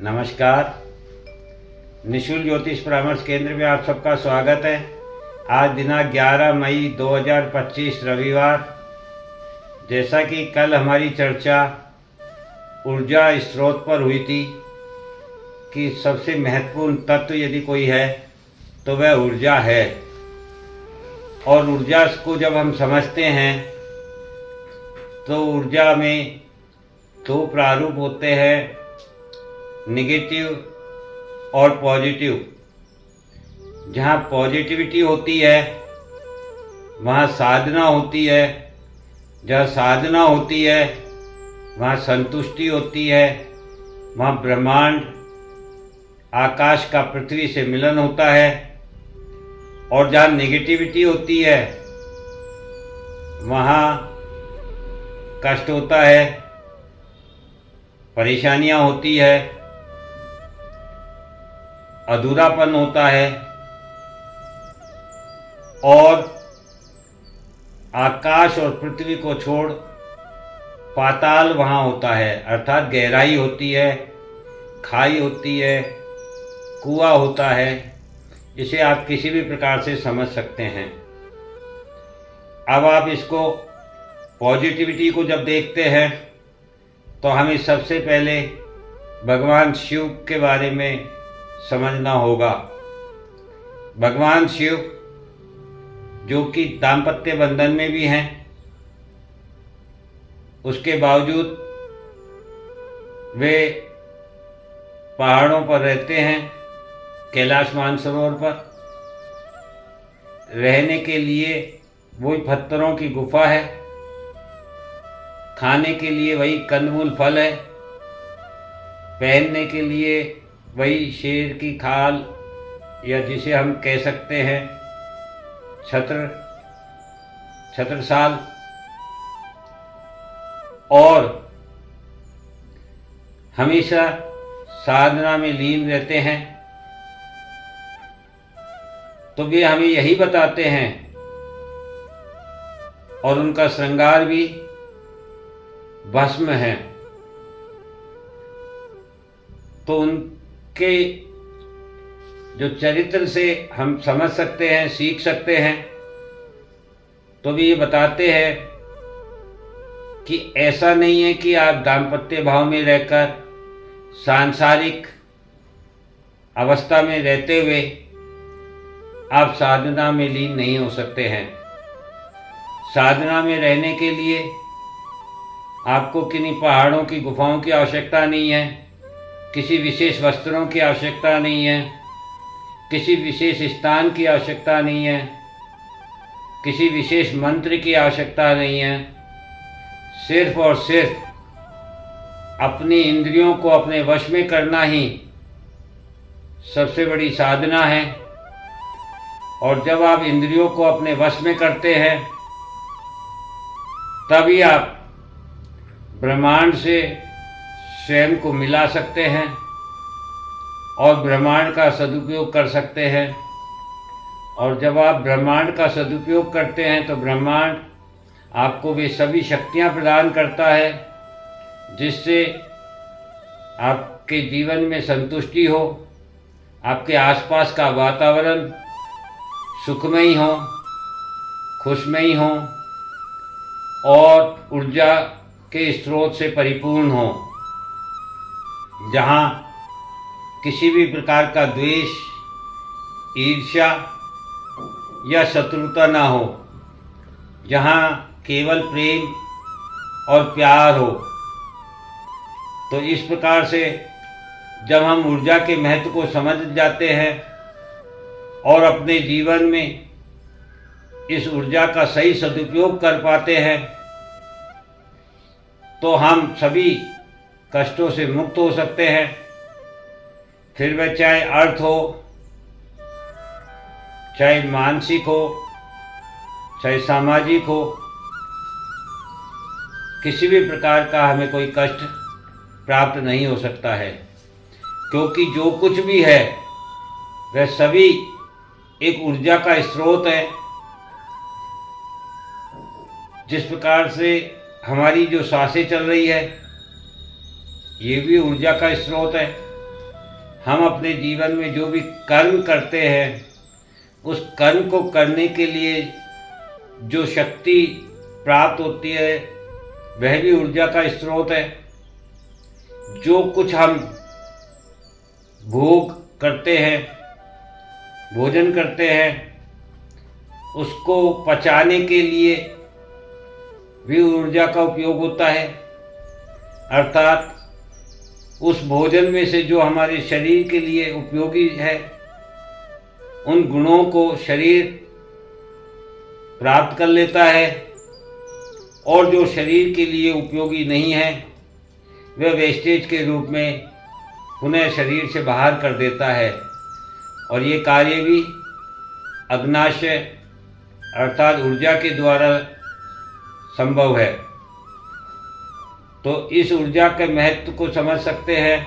नमस्कार। निशुल्क ज्योतिष परामर्श केंद्र में आप सबका स्वागत है। आज दिनांक 11 मई 2025 रविवार। जैसा कि कल हमारी चर्चा ऊर्जा स्रोत पर हुई थी कि सबसे महत्वपूर्ण तत्व यदि कोई है तो वह ऊर्जा है। और ऊर्जा को जब हम समझते हैं तो ऊर्जा में दो प्रारूप होते हैं, नेगेटिव और पॉजिटिव। जहाँ पॉजिटिविटी होती है वहाँ साधना होती है, जहाँ साधना होती है वहाँ संतुष्टि होती है, वहाँ ब्रह्मांड आकाश का पृथ्वी से मिलन होता है। और जहाँ नेगेटिविटी होती है वहाँ कष्ट होता है, परेशानियाँ होती है, अधूरापन होता है और आकाश और पृथ्वी को छोड़ पाताल वहाँ होता है, अर्थात गहराई होती है, खाई होती है, कुआं होता है। इसे आप किसी भी प्रकार से समझ सकते हैं। अब आप इसको पॉजिटिविटी को जब देखते हैं तो हमें सबसे पहले भगवान शिव के बारे में समझना होगा। भगवान शिव जो कि दाम्पत्य बंधन में भी हैं, उसके बावजूद वे पहाड़ों पर रहते हैं। कैलाश मानसरोवर पर रहने के लिए वही पत्थरों की गुफा है, खाने के लिए वही कंदमूल फल है, पहनने के लिए वही शेर की खाल या जिसे हम कह सकते हैं छत्रसाल, और हमेशा साधना में लीन रहते हैं। तो वे हमें यही बताते हैं और उनका श्रृंगार भी भस्म है। तो उनके जो चरित्र से हम समझ सकते हैं, सीख सकते हैं। तो वे ये बताते हैं कि ऐसा नहीं है कि आप दाम्पत्य भाव में रहकर सांसारिक अवस्था में रहते हुए आप साधना में लीन नहीं हो सकते हैं। साधना में रहने के लिए आपको किन्हीं पहाड़ों की गुफाओं की आवश्यकता नहीं है, किसी विशेष वस्त्रों की आवश्यकता नहीं है, किसी विशेष स्थान की आवश्यकता नहीं है, किसी विशेष मंत्र की आवश्यकता नहीं है। सिर्फ और सिर्फ अपनी इंद्रियों को अपने वश में करना ही सबसे बड़ी साधना है। और जब आप इंद्रियों को अपने वश में करते हैं तभी आप ब्रह्मांड से स्वयं को मिला सकते हैं और ब्रह्मांड का सदुपयोग कर सकते हैं। और जब आप ब्रह्मांड का सदुपयोग करते हैं तो ब्रह्मांड आपको वे सभी शक्तियां प्रदान करता है जिससे आपके जीवन में संतुष्टि हो, आपके आसपास का वातावरण सुखमयी हो, खुशमयी हो और ऊर्जा के स्रोत से परिपूर्ण हो, जहाँ किसी भी प्रकार का द्वेष, ईर्ष्या या शत्रुता ना हो, जहाँ केवल प्रेम और प्यार हो। तो इस प्रकार से जब हम ऊर्जा के महत्व को समझ जाते हैं और अपने जीवन में इस ऊर्जा का सही सदुपयोग कर पाते हैं तो हम सभी कष्टों से मुक्त हो सकते हैं। फिर वह चाहे अर्थ हो, चाहे मानसिक हो, चाहे सामाजिक हो, किसी भी प्रकार का हमें कोई कष्ट प्राप्त नहीं हो सकता है, क्योंकि जो कुछ भी है वह सभी एक ऊर्जा का स्रोत है। जिस प्रकार से हमारी जो सांसें चल रही है ये भी ऊर्जा का स्रोत है। हम अपने जीवन में जो भी कर्म करते हैं, उस कर्म को करने के लिए जो शक्ति प्राप्त होती है वह भी ऊर्जा का स्रोत है। जो कुछ हम भोग करते हैं, भोजन करते हैं, उसको पचाने के लिए भी ऊर्जा का उपयोग होता है। अर्थात उस भोजन में से जो हमारे शरीर के लिए उपयोगी है, उन गुणों को शरीर प्राप्त कर लेता है, और जो शरीर के लिए उपयोगी नहीं है वह वेस्टेज के रूप में पुनः शरीर से बाहर कर देता है। और ये कार्य भी अग्नाशय अर्थात ऊर्जा के द्वारा संभव है। तो इस ऊर्जा के महत्व को समझ सकते हैं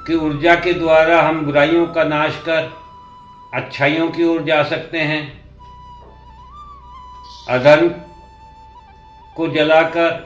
कि ऊर्जा के द्वारा हम बुराइयों का नाश कर अच्छाइयों की ओर जा सकते हैं, अधर्म को जलाकर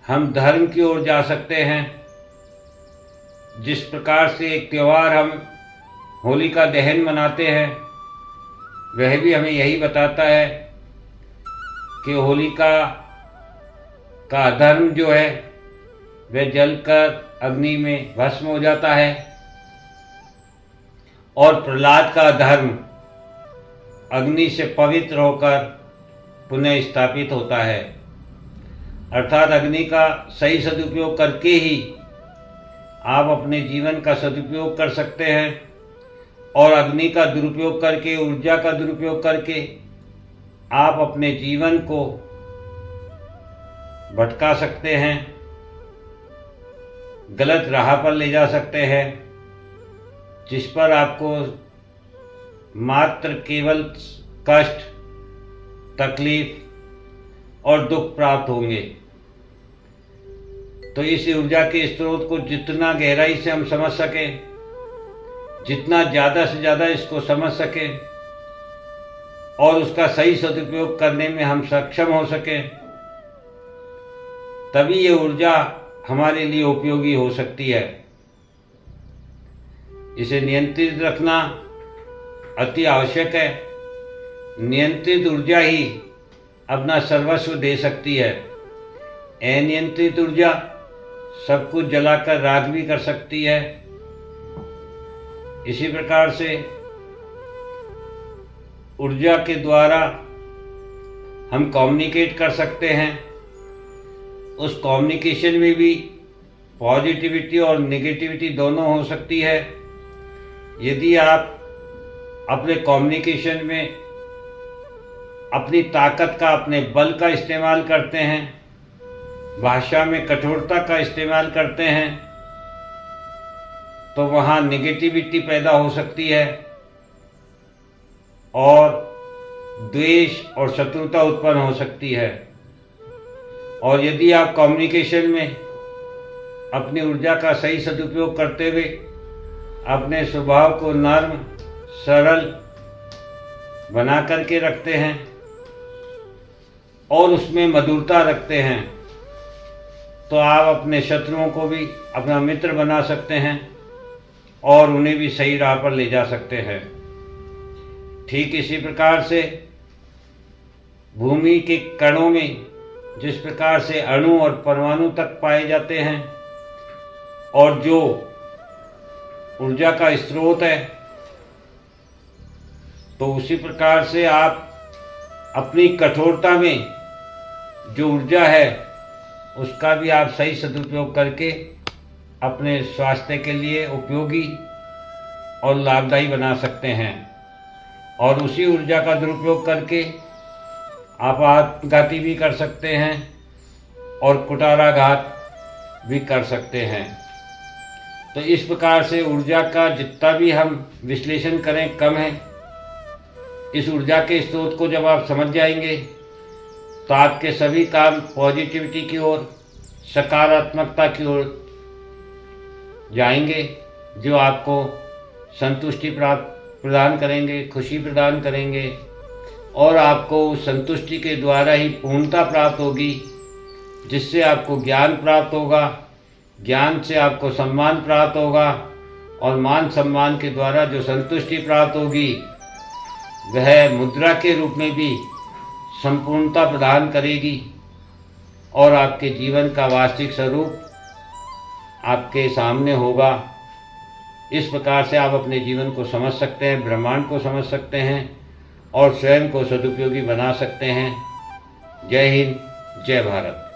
हम धर्म की ओर जा सकते हैं। जिस प्रकार से एक त्यौहार हम होलिका दहन मनाते हैं, वह भी हमें यही बताता है कि होलिका का अधर्म जो है वह जलकर अग्नि में भस्म हो जाता है, और प्रहलाद का धर्म अग्नि से पवित्र होकर पुनः स्थापित होता है। अर्थात अग्नि का सही सदुपयोग करके ही आप अपने जीवन का सदुपयोग कर सकते हैं, और अग्नि का दुरुपयोग करके, ऊर्जा का दुरुपयोग करके आप अपने जीवन को भटका सकते हैं, गलत राह पर ले जा सकते हैं, जिस पर आपको मात्र केवल कष्ट, तकलीफ और दुख प्राप्त होंगे। तो इस ऊर्जा के स्रोत को जितना गहराई से हम समझ सकें, जितना ज़्यादा से ज़्यादा इसको समझ सकें और उसका सही सदुपयोग करने में हम सक्षम हो सकें, तभी ये ऊर्जा हमारे लिए उपयोगी हो सकती है। इसे नियंत्रित रखना अति आवश्यक है। नियंत्रित ऊर्जा ही अपना सर्वस्व दे सकती है। अनियंत्रित ऊर्जा सब कुछ जलाकर राख भी कर सकती है। इसी प्रकार से ऊर्जा के द्वारा हम कम्युनिकेट कर सकते हैं। उस कम्युनिकेशन में भी पॉजिटिविटी और नेगेटिविटी दोनों हो सकती है। यदि आप अपने कम्युनिकेशन में अपनी ताकत का, अपने बल का इस्तेमाल करते हैं, भाषा में कठोरता का इस्तेमाल करते हैं, तो वहाँ नेगेटिविटी पैदा हो सकती है और द्वेष और शत्रुता उत्पन्न हो सकती है। और यदि आप कम्युनिकेशन में अपनी ऊर्जा का सही सदुपयोग करते हुए अपने स्वभाव को नर्म, सरल बना करके रखते हैं और उसमें मधुरता रखते हैं, तो आप अपने शत्रुओं को भी अपना मित्र बना सकते हैं और उन्हें भी सही राह पर ले जा सकते हैं। ठीक इसी प्रकार से भूमि के कणों में जिस प्रकार से अणु और परमाणु तक पाए जाते हैं और जो ऊर्जा का स्रोत है, तो उसी प्रकार से आप अपनी कठोरता में जो ऊर्जा है उसका भी आप सही सदुपयोग करके अपने स्वास्थ्य के लिए उपयोगी और लाभदायी बना सकते हैं। और उसी ऊर्जा का दुरुपयोग करके आप आत्मघाती भी कर सकते हैं और कुटाराघात भी कर सकते हैं। तो इस प्रकार से ऊर्जा का जितना भी हम विश्लेषण करें कम है। इस ऊर्जा के स्रोत को जब आप समझ जाएंगे तो आपके सभी काम पॉजिटिविटी की ओर, सकारात्मकता की ओर जाएंगे, जो आपको संतुष्टि प्रदान करेंगे, खुशी प्रदान करेंगे, और आपको उस संतुष्टि के द्वारा ही पूर्णता प्राप्त होगी, जिससे आपको ज्ञान प्राप्त होगा, ज्ञान से आपको सम्मान प्राप्त होगा, और मान सम्मान के द्वारा जो संतुष्टि प्राप्त होगी वह मुद्रा के रूप में भी संपूर्णता प्रदान करेगी और आपके जीवन का वास्तविक स्वरूप आपके सामने होगा। इस प्रकार से आप अपने जीवन को समझ सकते हैं, ब्रह्मांड को समझ सकते हैं और स्वयं को सदुपयोगी बना सकते हैं। जय हिंद, जय भारत।